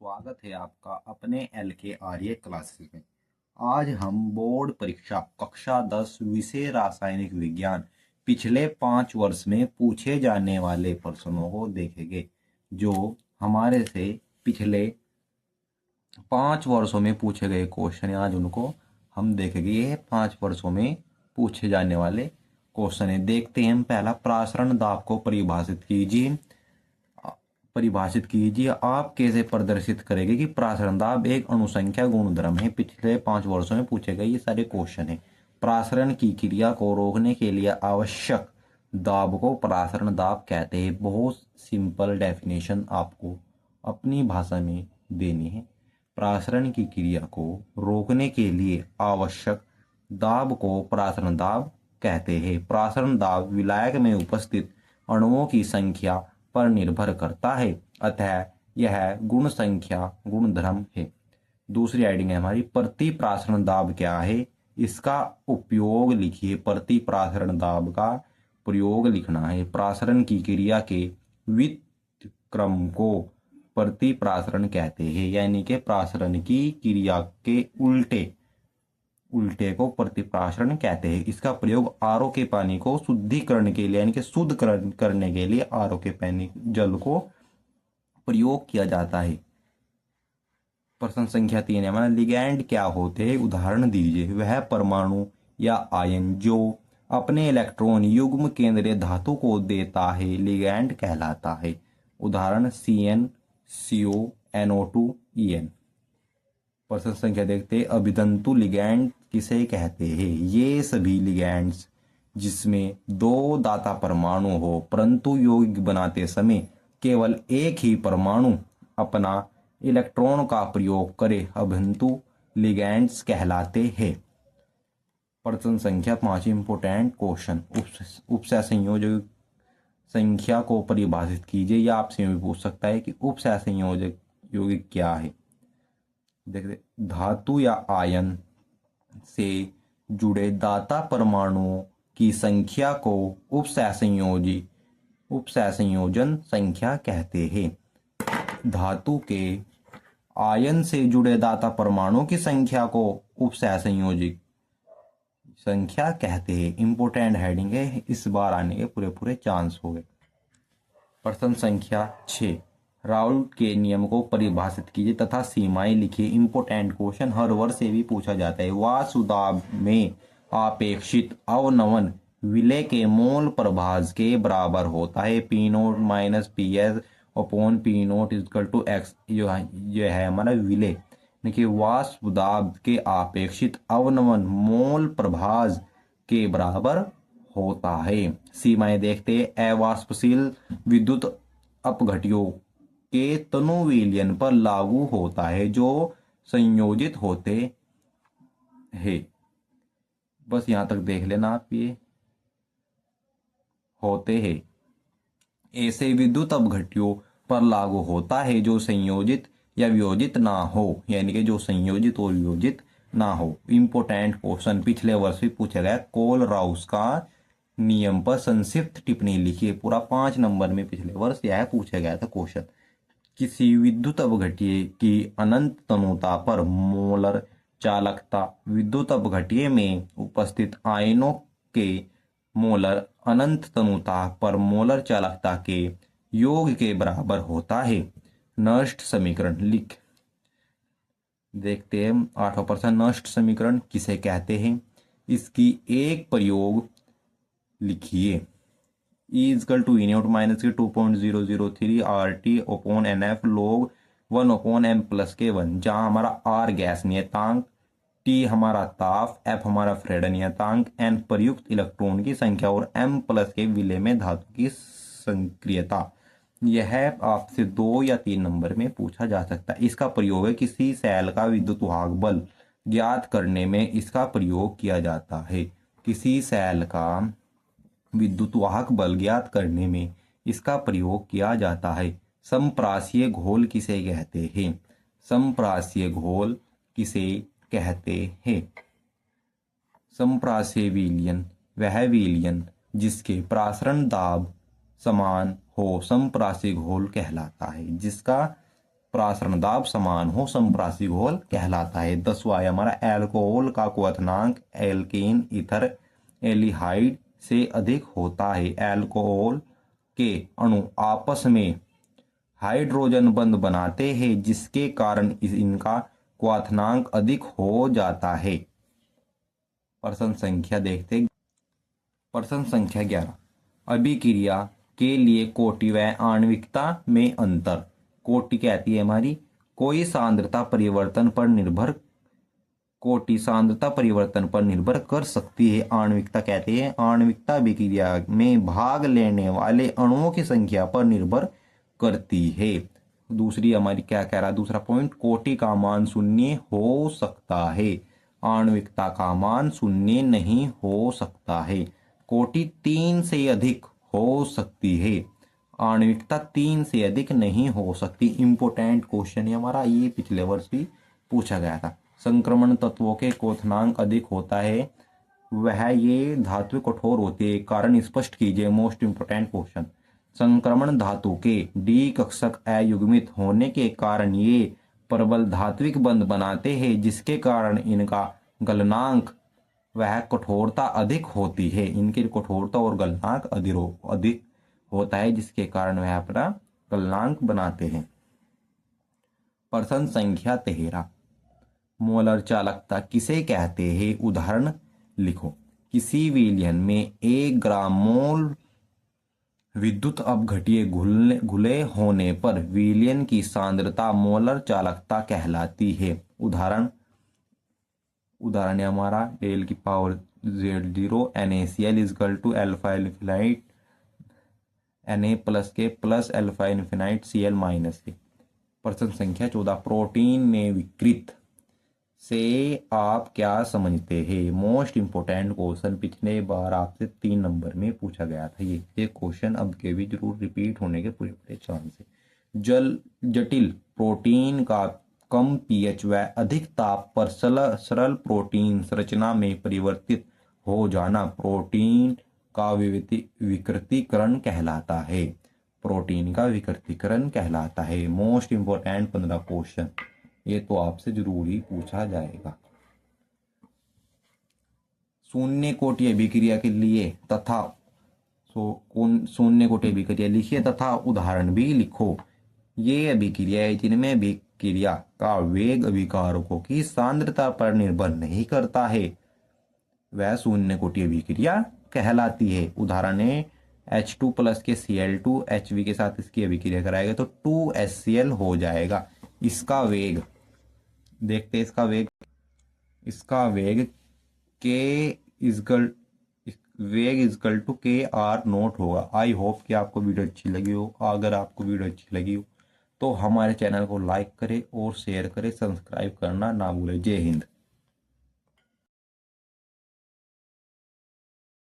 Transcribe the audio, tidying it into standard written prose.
स्वागत है आपका अपने एल के आर्य क्लासेस में। आज हम बोर्ड परीक्षा कक्षा 10 विषय रासायनिक विज्ञान पिछले 5 वर्ष में पूछे जाने वाले प्रश्नों को देखेंगे। जो हमारे से पिछले 5 वर्षों में पूछे गए क्वेश्चन है, आज उनको हम देखेंगे। ये 5 वर्षों में पूछे जाने वाले क्वेश्चन है। देखते हैं हम। पहला, प्रासरण दाब को परिभाषित कीजिए। आप कैसे प्रदर्शित करेंगे कि प्रासरण दाब एक अणुसंख्या गुणधर्म है। पिछले 5 वर्षों में पूछे गए ये सारे क्वेश्चन है। प्रासरण की क्रिया को रोकने के लिए आवश्यक दाब को प्रासरण दाब कहते हैं। बहुत सिंपल डेफिनेशन आपको अपनी भाषा में देनी है। प्रासरण की क्रिया को रोकने के लिए आवश्यक दाब को प्रासरण दाब कहते हैं। प्रासरण दाब विलायक में उपस्थित अणुओं की संख्या पर निर्भर करता है, अतः यह गुण संख्या गुणधर्म है। दूसरी हेडिंग है हमारी, प्रति प्रासरण दाब क्या है, इसका उपयोग लिखिए। प्रति प्रासरण दाब का प्रयोग लिखना है। प्रासरण की क्रिया के व्युत्क्रम को प्रति प्रासरण कहते हैं, यानी कि प्रासरण की क्रिया के उल्टे को प्रतिप्रासरण कहते हैं। इसका प्रयोग आरओ के पानी को शुद्धिकरण के लिए, यानी कि शुद्ध करने के लिए आरओ के पानी जल को प्रयोग किया जाता है। प्रश्न संख्या 3 है हमारा, लिगैंड क्या होते हैं, उदाहरण दीजिए। वह परमाणु या आयन जो अपने इलेक्ट्रॉन युग्म केंद्रीय धातु को देता है लिगैंड कहलाता है। उदाहरण CN CO NO2 EN। प्रश्न संख्या देखते हैं, अभितंतु लिगैंड किसे कहते हैं। ये सभी लिगैंड्स जिसमें 2 दाता परमाणु हो परंतु यौगिक बनाते समय केवल एक ही परमाणु अपना इलेक्ट्रॉन का प्रयोग करे अभितंतु लिगैंड्स कहलाते हैं। प्रश्न संख्या 5 इंपोर्टेंट क्वेश्चन, उपसय संयोजक संख्या को परिभाषित कीजिए। या आपसे भी पूछ सकता है कि उपसय संयोजक यौगिक क्या है। देखते, धातु या आयन से जुड़े दाता परमाणुओं की संख्या को उपसय संयोजन संख्या कहते हैं। धातु के आयन से जुड़े दाता परमाणुओं की संख्या को उपसय संयोजक संख्या कहते हैं। इंपोर्टेंट हेडिंग है, इस बार आने के पूरे चांस हो गए। प्रश्न संख्या 6, राउल्ट के नियम को परिभाषित कीजिए तथा सीमाएं लिखिए। इंपोर्टेंट क्वेश्चन, हर वर्ष से भी पूछा जाता है। वाष्पदाब में अपेक्षित अवनमन विलेय के मोल प्रभाज के बराबर होता है। P0 minus PS upon P0 equal to X। जो है हमारा विलेय, देखिए वाष्पदाब के अपेक्षित अवनमन मोल प्रभाज के बराबर होता है। सीमाएं देखते हैं। अवाष्पशील विद्युत अपघट्यों के तनु विलयन पर लागू होता है जो संयोजित होते हैं। बस यहां तक देख लेना आप, ये होते हैं। ऐसे विद्युत अपघट्यों पर लागू होता है जो संयोजित या वियोजित ना हो, यानी कि जो संयोजित और वियोजित ना हो। इंपोर्टेंट क्वेश्चन पिछले वर्ष भी पूछा गया। कोल राउस का नियम पर संक्षिप्त टिप्पणी लिखिए। पूरा 5 नंबर में पिछले वर्ष यह पूछा गया था क्वेश्चन। किसी विद्युत अपघट्य की अनंत तनुता पर मोलर चालकता विद्युत अपघट्य में उपस्थित आयनों के मोलर अनंत तनुता पर मोलर चालकता के योग के बराबर होता है। नष्ट समीकरण लिख देखते हैं। 8वां प्रश्न, नष्ट समीकरण किसे कहते हैं, इसकी एक प्रयोग लिखिए। E is equal to E0 minus के 2.003 RT upon NF log 1 upon M plus के 1, जहां हमारा R गैस नियतांक, T हमारा ताप, F हमारा फ्रेडन नियतांक, N प्रयुक्त इलेक्ट्रॉन की संख्या और M प्लस के विलेय में धातु की सक्रियता। यह आपसे 2 या 3 नंबर में पूछा जा सकता है। इसका प्रयोग है किसी सेल का विद्युत वाहक बल ज्ञात करने में इसका प्रयोग किया जाता है। किसी सेल का विद्युत वाहक बल ज्ञात करने में इसका प्रयोग किया जाता है। समप्रासीय घोल किसे कहते हैं, समप्रासीय घोल किसे कहते हैं। समप्रासीय विलयन वह विलयन जिसके प्रासरण दाब समान हो समप्रासीय घोल कहलाता है। जिसका प्रासरण दाब समान हो समप्रासी घोल कहलाता है। 10वां है हमारा एल्कोहल का क्वथनांक एल्केन ईथर एल्डिहाइड से अधिक होता है। एल्कोहल के अणु आपस में हाइड्रोजन बंध बनाते हैं जिसके कारण इनका क्वथनांक अधिक हो जाता है। प्रश्न संख्या देखते। प्रश्न संख्या 11 अभिक्रिया के लिए कोटि व आणविकता में अंतर। कोटि कहती है हमारी कोई सांद्रता परिवर्तन पर निर्भर कोटि सांद्रता परिवर्तन पर निर्भर कर सकती है। आणविकता कहते हैं आणविकता अभिक्रिया में भाग लेने वाले अणुओं की संख्या पर निर्भर करती है। दूसरी हमारी क्या कह रहा है, दूसरा पॉइंट, कोटि का मान शून्य हो सकता है, आणविकता का मान शून्य नहीं हो सकता है। कोटि 3 से अधिक हो सकती है, आणविकता 3 से अधिक नहीं हो सकती। इंपोर्टेंट क्वेश्चन है हमारा, ये पिछले वर्ष भी पूछा गया था। संक्रमण तत्वों के क्वथनांक अधिक होता है, वह ये धातु कठोर होती है, कारण स्पष्ट कीजिए। मोस्ट इंपोर्टेंट क्वेश्चन, संक्रमण धातु के डी कक्षक अयुग्मित होने के कारण ये प्रबल धात्विक बंध बनाते हैं जिसके कारण इनका गलनांक वह कठोरता अधिक होती है। इनकी कठोरता और गलनांक अधिक होता है जिसके कारण वह अपना गलनांक बनाते हैं। प्रश्न संख्या 13 मोलर चालकता किसे कहते हैं, उदाहरण लिखो। किसी विलयन में 1 ग्राम मोल विद्युत अपघट्य घुले होने पर विलयन की सांद्रता मोलर चालकता कहलाती है। उदाहरण है हमारा डेल की power Z0 NaCl equal to alpha infinite Na plus के plus alpha infinite Cl minus के। प्रश्न संख्या 14 प्रोटीन में विकृत से आप क्या समझते हैं। मोस्ट इंपोर्टेंट क्वेश्चन, पिछले बार आपसे 3 नंबर में पूछा गया था। ये क्वेश्चन अब के भी जरूर रिपीट होने के पूरे चांस है। जटिल प्रोटीन का कम पीएच व अधिक ताप पर सरल प्रोटीन संरचना में परिवर्तित हो जाना प्रोटीन का विकृतीकरण कहलाता है। प्रोटीन का विकृतीकरण कहलाता है। मोस्ट इंपोर्टेंट 15 क्वेश्चन, ये तो आपसे जरूर ही पूछा जाएगा। शून्य कोटि अभिक्रिया के लिए तथा शून्य कोटि अभिक्रिया लिखिए तथा उदाहरण भी लिखो। ये अभिक्रिया है जिनमें अभिक्रिया का वेग अभिकारकों की सांद्रता पर निर्भर नहीं करता है, वह शून्य कोटि अभिक्रिया कहलाती है। उदाहरण है H2 प्लस के Cl2 Hv के साथ इसकी अभिक्रिया कराएगा तो 2HCl हो जाएगा। इसका वेग देखते हैं, इसका वेग इजकल टू Kr0 होगा। आई होप कि आपको वीडियो अच्छी लगी हो। अगर आपको वीडियो अच्छी लगी हो तो हमारे चैनल को लाइक करें और शेयर करें, सब्सक्राइब करना ना भूलें। जय हिंद।